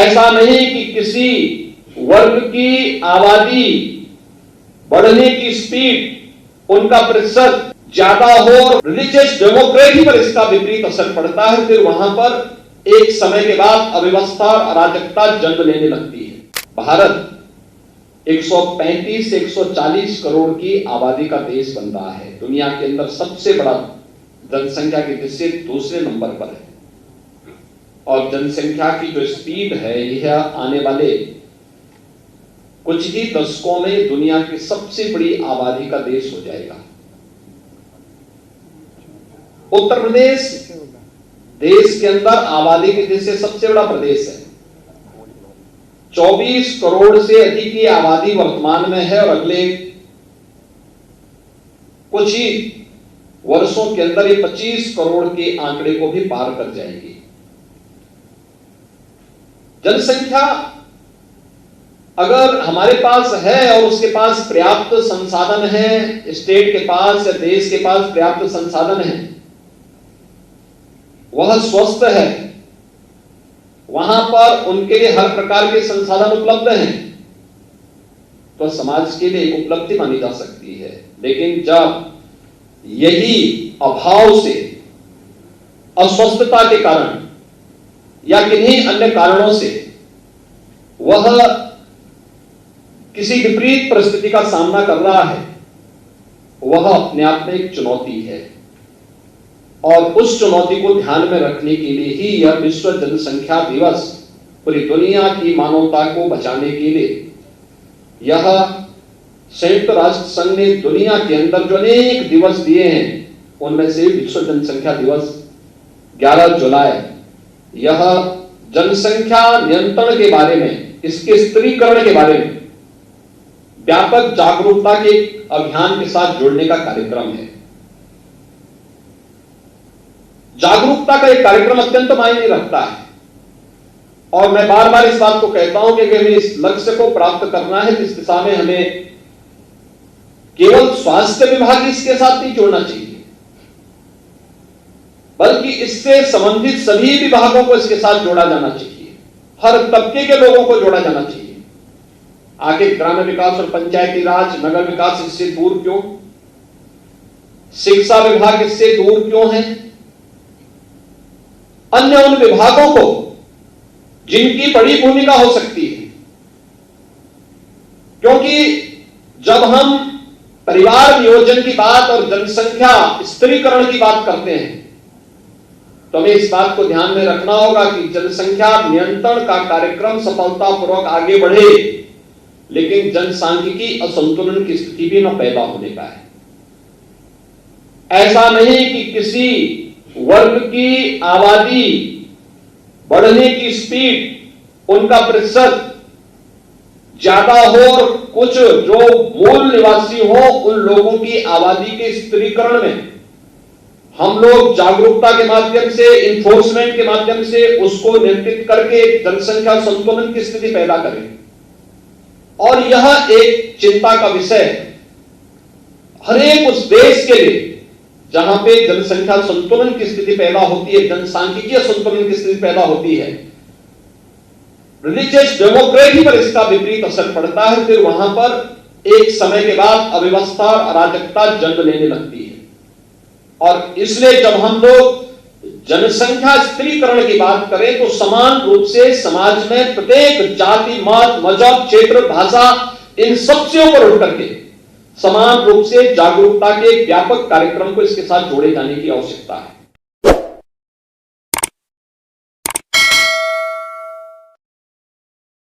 ऐसा नहीं कि किसी वर्ग की आबादी बढ़ने की स्पीड, उनका प्रतिशत ज्यादा हो और रिलीजियस डेमोक्रेसी पर इसका विपरीत असर पड़ता है, फिर वहां पर एक समय के बाद अव्यवस्था और अराजकता जन्म लेने लगती है। भारत 135 से 140 करोड़ की आबादी का देश बन रहा है। दुनिया के अंदर सबसे बड़ा जनसंख्या की दृष्टि से दूसरे नंबर पर है और जनसंख्या की जो स्पीड है यह आने वाले कुछ ही दशकों में दुनिया की सबसे बड़ी आबादी का देश हो जाएगा। उत्तर प्रदेश देश के अंदर आबादी की दृष्टि से सबसे बड़ा प्रदेश है। 24 करोड़ से अधिक की आबादी वर्तमान में है और अगले कुछ ही वर्षों के अंदर ये 25 करोड़ के आंकड़े को भी पार कर जाएगी। जनसंख्या अगर हमारे पास है और उसके पास पर्याप्त संसाधन है, स्टेट के पास या देश के पास पर्याप्त संसाधन है, वह स्वस्थ है, वहां पर उनके लिए हर प्रकार के संसाधन उपलब्ध हैं, तो समाज के लिए एक उपलब्धि मानी जा सकती है। लेकिन जब यही अभाव से, अस्वस्थता के कारण या किन्हीं अन्य कारणों से वह किसी विपरीत परिस्थिति का सामना कर रहा है, वह अपने आप में एक चुनौती है और उस चुनौती को ध्यान में रखने के लिए ही यह विश्व जनसंख्या दिवस पूरी दुनिया की मानवता को बचाने के लिए यह संयुक्त राष्ट्र संघ ने दुनिया के अंदर जो अनेक दिवस दिए हैं उनमें से विश्व जनसंख्या दिवस 11 जुलाई यह जनसंख्या नियंत्रण के बारे में, इसके स्त्रीकरण के बारे में व्यापक जागरूकता के अभियान के साथ जुड़ने का कार्यक्रम है। जागरूकता का एक कार्यक्रम अत्यंत मायने रखता है और मैं बार बार इस बात को कहता हूं कि हमें इस लक्ष्य को प्राप्त करना है, इस दिशा में हमें केवल स्वास्थ्य विभाग इसके साथ नहीं जोड़ना चाहिए, बल्कि इससे संबंधित सभी विभागों को इसके साथ जोड़ा जाना चाहिए। हर तबके के लोगों को जोड़ा जाना चाहिए। आगे ग्रामीण विकास और पंचायती राज, नगर विकास इससे दूर क्यों? शिक्षा विभाग इससे दूर क्यों है? अन्य उन विभागों को जिनकी बड़ी भूमिका हो सकती है, क्योंकि जब हम परिवार नियोजन की बात और जनसंख्या स्त्रीकरण की बात करते हैं तो हमें इस बात को ध्यान में रखना होगा कि जनसंख्या नियंत्रण का कार्यक्रम सफलतापूर्वक आगे बढ़े, लेकिन जनसांख्यिकी असंतुलन की स्थिति भी न पैदा होने पाए। ऐसा नहीं कि किसी वर्ग की आबादी बढ़ने की स्पीड, उनका प्रतिशत ज्यादा हो और कुछ जो मूल निवासी हो उन लोगों की आबादी के स्त्रीकरण में हम लोग जागरूकता के माध्यम से, इन्फोर्समेंट के माध्यम से उसको नियंत्रित करके जनसंख्या संतुलन की स्थिति पैदा करें। और यह एक चिंता का विषय हर एक उस देश के लिए जहां पे जनसंख्या संतुलन की स्थिति पैदा होती है, जनसांख्यिकीय संतुलन की स्थिति पैदा होती है, रिलीजियस डेमोक्रेसी पर इसका विपरीत असर पड़ता है, फिर वहां पर एक समय के बाद अव्यवस्था और अराजकता जन्म लेने लगती है। और इसलिए जब हम लोग जनसंख्या स्त्रीकरण की बात करें तो समान रूप से समाज में प्रत्येक जाति, मत, मजहब, क्षेत्र, भाषा, इन सब से ऊपर उठ करके समान रूप से जागरूकता के व्यापक कार्यक्रम को इसके साथ जोड़े जाने की आवश्यकता है।